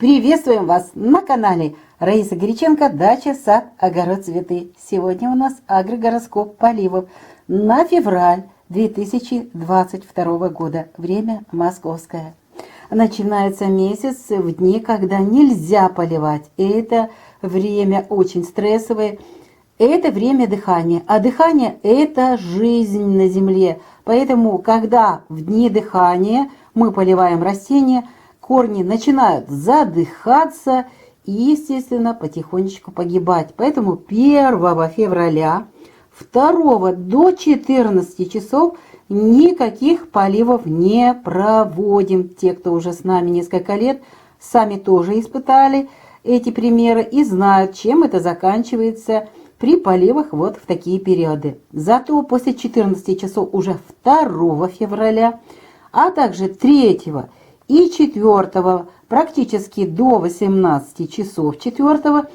Приветствуем вас на канале Раиса Горяченко, дача, сад, огород, цветы. Сегодня у нас агрогороскоп поливов на февраль 2022 года. Время московское. Начинается месяц в дни, когда нельзя поливать. Это время очень стрессовое. Это время дыхания. А дыхание – это жизнь на земле. Поэтому, когда в дни дыхания мы поливаем растения, корни начинают задыхаться и, естественно, потихонечку погибать. Поэтому 1 февраля 2 до 14 часов никаких поливов не проводим. Те, кто уже с нами несколько лет, сами тоже испытали эти примеры и знают, чем это заканчивается при поливах вот в такие периоды. Зато после 14 часов уже 2 февраля, а также 3 и 4, практически до 18 часов 4,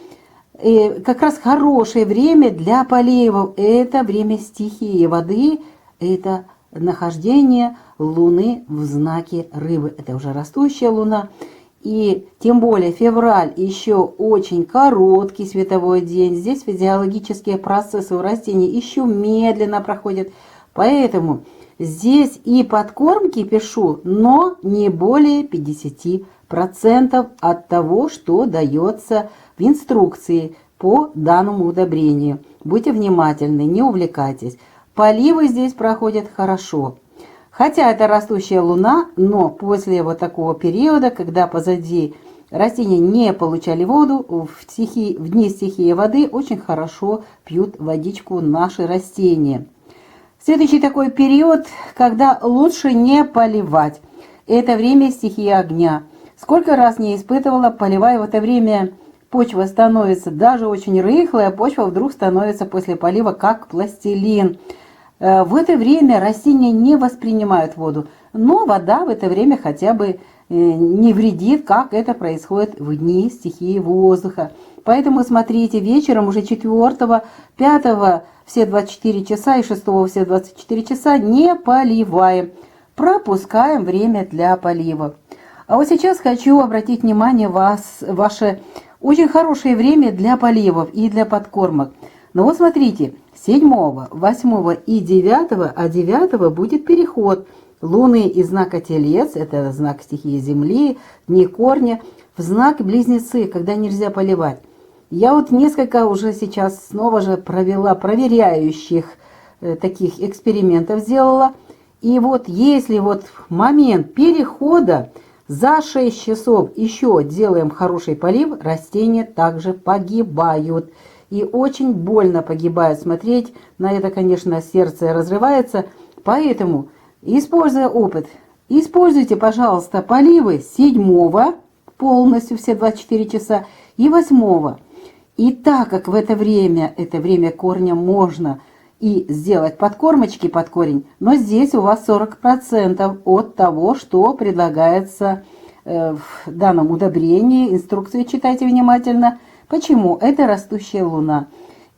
как раз хорошее время для поливов. Это время стихии воды, это нахождение Луны в знаке Рыбы. Это уже растущая Луна. И тем более февраль еще очень короткий световой день. Здесь физиологические процессы у растений еще медленно проходят. Поэтому здесь и подкормки пишу, но не более 50% от того, что дается в инструкции по данному удобрению. Будьте внимательны, не увлекайтесь. Поливы здесь проходят хорошо. Хотя это растущая Луна, но после вот такого периода, когда позади растения не получали воду, в дни стихии воды очень хорошо пьют водичку наши растения. Следующий такой период, когда лучше не поливать. Это время стихии огня. Сколько раз не испытывала, поливая в это время, почва становится даже очень рыхлая, почва вдруг становится после полива как пластилин. В это время растения не воспринимают воду, но вода в это время хотя бы не вредит, как это происходит в дни стихии воздуха. Поэтому смотрите, вечером уже 4, 5 все 24 часа и 6 все 24 часа не поливаем, пропускаем время для поливов. А вот сейчас хочу обратить внимание ваше очень хорошее время для поливов и для подкормок. Но вот смотрите, 7, 8 и 9, а 9 будет переход Луны из знака Телец, это знак стихии Земли, дни корня, в знак Близнецы, когда нельзя поливать. Я вот несколько уже сейчас снова же провела проверяющих таких экспериментов сделала. И вот если вот в момент перехода за 6 часов еще делаем хороший полив, растения также погибают. И очень больно погибают. Смотреть на это, конечно, сердце разрывается. Поэтому, используя опыт, используйте, пожалуйста, поливы 7 полностью все 24 часа и 8. И так как в это время корня, можно и сделать подкормочки под корень, но здесь у вас 40% от того, что предлагается в данном удобрении. Инструкцию читайте внимательно. Почему? Это растущая Луна.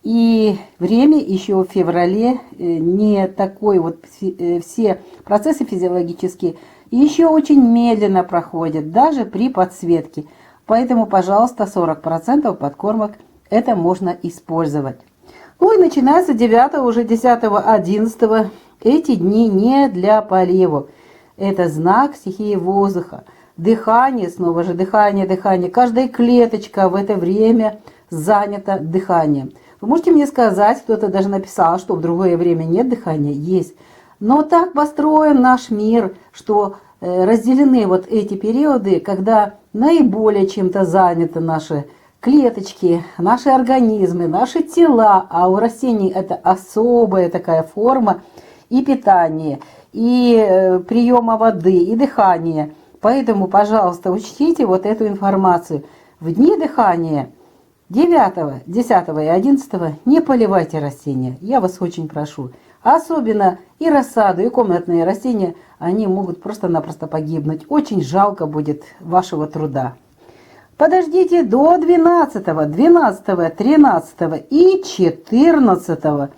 И время еще в феврале не такой вот, все процессы физиологические еще очень медленно проходят, даже при подсветке. Поэтому, пожалуйста, 40% подкормок это можно использовать. Ну и начинается 9, уже 10, 11. Эти дни не для поливов. Это знак стихии воздуха. Дыхание, снова же дыхание. Каждая клеточка в это время занята дыханием. Вы можете мне сказать, кто-то даже написал, что в другое время нет дыхания? Есть. Но так построен наш мир, что разделены вот эти периоды, когда наиболее чем-то заняты наши клеточки, наши организмы, наши тела. А у растений это особая такая форма и питания, и приема воды, и дыхания. Поэтому, пожалуйста, учтите вот эту информацию. В дни дыхания 9, 10 и 11 не поливайте растения. Я вас очень прошу. Особенно и рассаду, и комнатные растения, они могут просто-напросто погибнуть. Очень жалко будет вашего труда. Подождите до 12, 12, 13 и 14.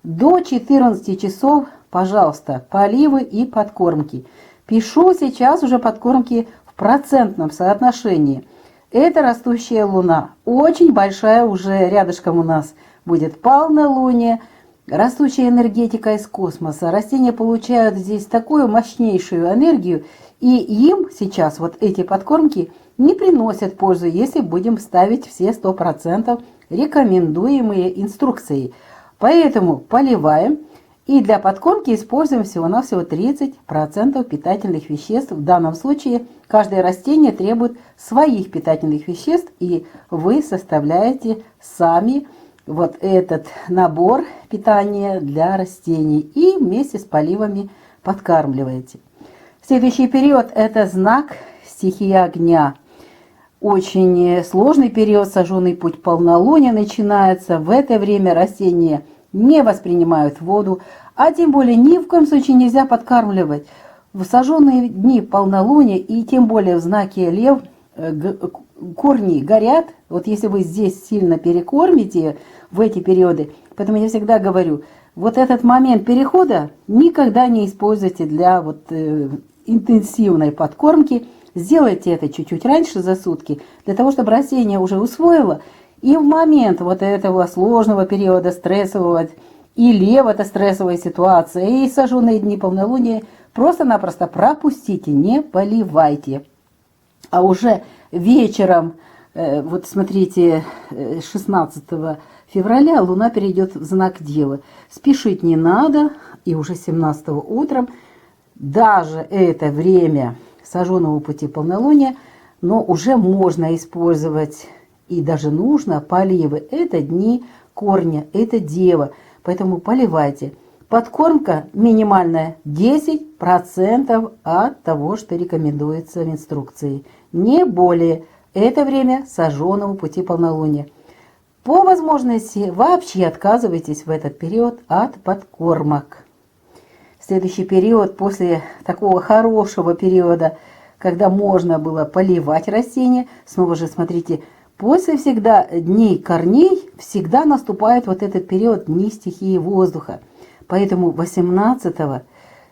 До 14 часов, пожалуйста, поливы и подкормки. Пишу сейчас уже подкормки в процентном соотношении. Это растущая луна. Очень большая уже рядышком у нас будет полнолуние. Растущая энергетика из космоса. Растения получают здесь такую мощнейшую энергию, и им сейчас вот эти подкормки не приносят пользу, если будем ставить все 100% рекомендуемые инструкции. Поэтому поливаем и для подкормки используем всего-навсего 30% питательных веществ. В данном случае каждое растение требует своих питательных веществ, и вы составляете сами вот этот набор питания для растений и вместе с поливами подкармливаете. Следующий период – это знак стихии огня. Очень сложный период, сожженный путь полнолуния начинается. В это время растения не воспринимают воду, а тем более ни в коем случае нельзя подкармливать. В сожженные дни полнолуния и тем более в знаке лев корни горят. Вот если вы здесь сильно перекормите в эти периоды, поэтому я всегда говорю, вот этот момент перехода никогда не используйте для интенсивной подкормки. Сделайте это чуть-чуть раньше за сутки, для того, чтобы растение уже усвоило. И в момент вот этого сложного периода стрессового, и лев это стрессовая ситуация, и сожженные дни полнолуния, просто-напросто пропустите, не поливайте. А уже вечером, вот смотрите, 16 февраля Луна перейдет в знак Девы. Спешить не надо, и уже 17 утром, даже это время сожженного пути полнолуния, но уже можно использовать и даже нужно поливы. Это дни корня, это Дева, поэтому поливайте. Подкормка минимальная 10% от того, что рекомендуется в инструкции. Не более. Это время сожженного пути полнолуния. По возможности вообще отказывайтесь в этот период от подкормок. Следующий период, после такого хорошего периода, когда можно было поливать растения, снова же смотрите, после всегда дней корней всегда наступает вот этот период дней стихии воздуха. Поэтому 18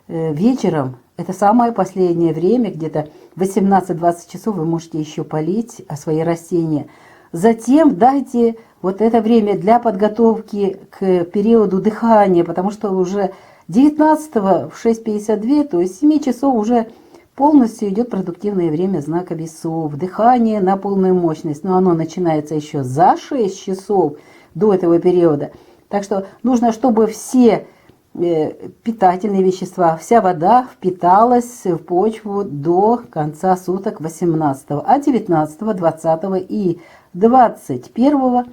вечером, это самое последнее время, где-то 18-20 часов вы можете еще полить свои растения. Затем дайте вот это время для подготовки к периоду дыхания, потому что уже 19 в 6:52, то есть 7 часов уже полностью идет продуктивное время знака весов. Дыхание на полную мощность, но оно начинается еще за 6 часов до этого периода. Так что нужно, чтобы все питательные вещества, вся вода впиталась в почву до конца суток 18, а 19, 20 и 21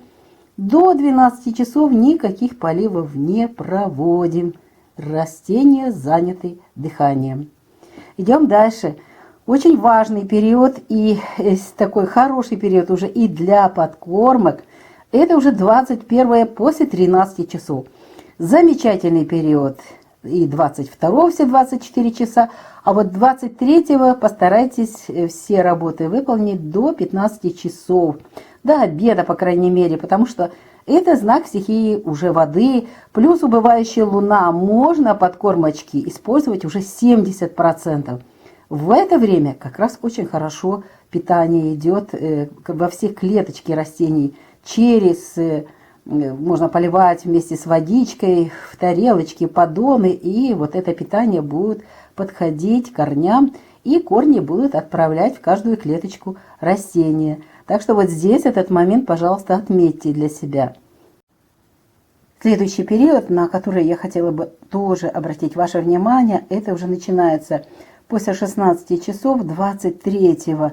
до 12 часов никаких поливов не проводим. Растения заняты дыханием. Идем дальше. Очень важный период и такой хороший период уже и для подкормок. Это уже 21 после 13 часов. Замечательный период и 22 все 24 часа, а вот 23 постарайтесь все работы выполнить до 15 часов, до обеда, по крайней мере, потому что это знак стихии уже воды, плюс убывающая луна, можно подкормочки использовать уже 70%. В это время как раз очень хорошо питание идет во все клеточки растений через... Можно поливать вместе с водичкой в тарелочки, поддоны, и вот это питание будет подходить к корням, и корни будут отправлять в каждую клеточку растения. Так что вот здесь этот момент, пожалуйста, отметьте для себя. Следующий период, на который я хотела бы тоже обратить ваше внимание, это уже начинается после 16 часов 23-го.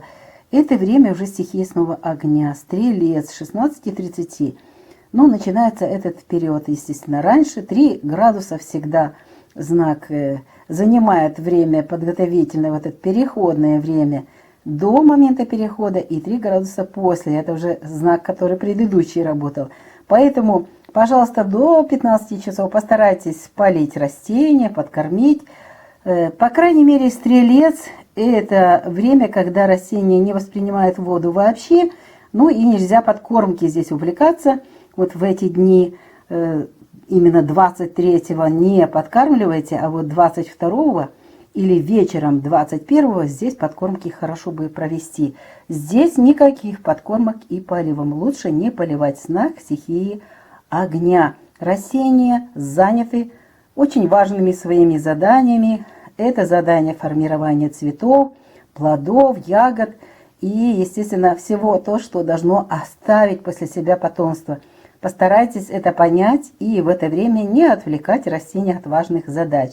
Это время уже стихии снова огня, стрелец, 16:30. Но начинается этот период, естественно, раньше. 3 градуса всегда знак занимает время подготовительное, вот это переходное время до момента перехода, и 3 градуса после. Это уже знак, который предыдущий работал. Поэтому, пожалуйста, до 15 часов постарайтесь полить растения, подкормить. По крайней мере, стрелец – это время, когда растение не воспринимает воду вообще, ну и нельзя подкормки здесь увлекаться. Вот в эти дни именно 23-го не подкармливайте, а вот 22-го или вечером 21-го здесь подкормки хорошо бы провести. Здесь никаких подкормок и поливом. Лучше не поливать знак стихии огня. Растения заняты очень важными своими заданиями. Это задание формирования цветов, плодов, ягод и, естественно, всего то, что должно оставить после себя потомство. Постарайтесь это понять и в это время не отвлекать растения от важных задач.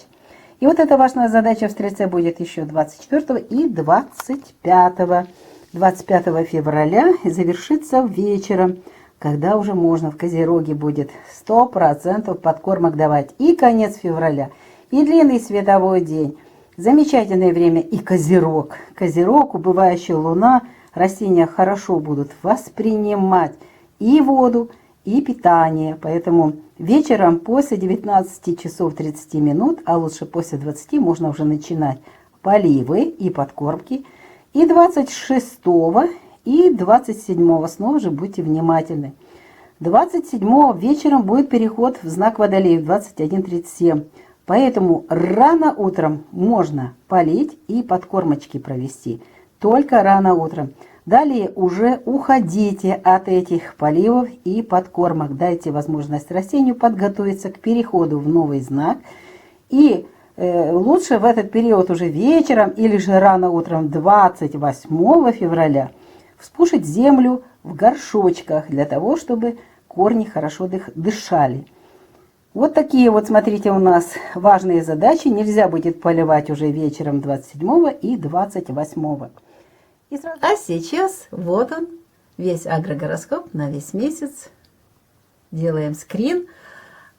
И вот эта важная задача в Стрельце будет еще 24 и 25. 25 февраля и завершится вечером, когда уже можно в Козероге будет 100% подкормок давать. И конец февраля, и длинный световой день. Замечательное время и Козерог. Козерог, убывающая луна, растения хорошо будут воспринимать и воду, и питание. Поэтому вечером после 19 часов 30 минут, а лучше после 20, можно уже начинать поливы и подкормки. И 26 и 27 снова же будьте внимательны. 27 вечером будет переход в знак Водолея в 21:37. Поэтому рано утром можно полить и подкормочки провести. Только рано утром. Далее уже уходите от этих поливов и подкормок. Дайте возможность растению подготовиться к переходу в новый знак. И лучше в этот период уже вечером или же рано утром 28 февраля вспушить землю в горшочках для того, чтобы корни хорошо дышали. Вот такие вот, смотрите, у нас важные задачи. Нельзя будет поливать уже вечером 27 и 28. А сейчас вот он, весь агрогороскоп на весь месяц. Делаем скрин.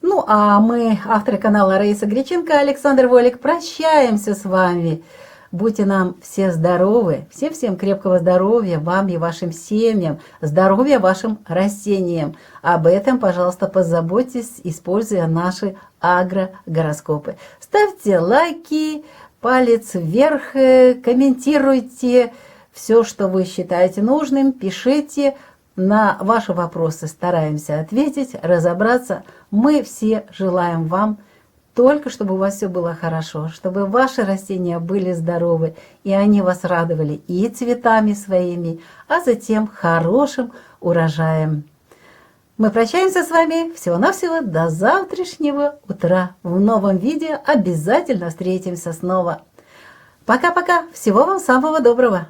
Ну, а мы, авторы канала Раиса Греченко, Александр Волик, прощаемся с вами. Будьте нам все здоровы, всем крепкого здоровья, вам и вашим семьям, здоровья вашим растениям. Об этом, пожалуйста, позаботьтесь, используя наши агрогороскопы. Ставьте лайки, палец вверх, комментируйте все, что вы считаете нужным, пишите. На ваши вопросы стараемся ответить, разобраться. Мы все желаем вам только, чтобы у вас все было хорошо, чтобы ваши растения были здоровы, и они вас радовали и цветами своими, а затем хорошим урожаем. Мы прощаемся с вами. Всего-навсего до завтрашнего утра. В новом видео обязательно встретимся снова. Пока-пока. Всего вам самого доброго.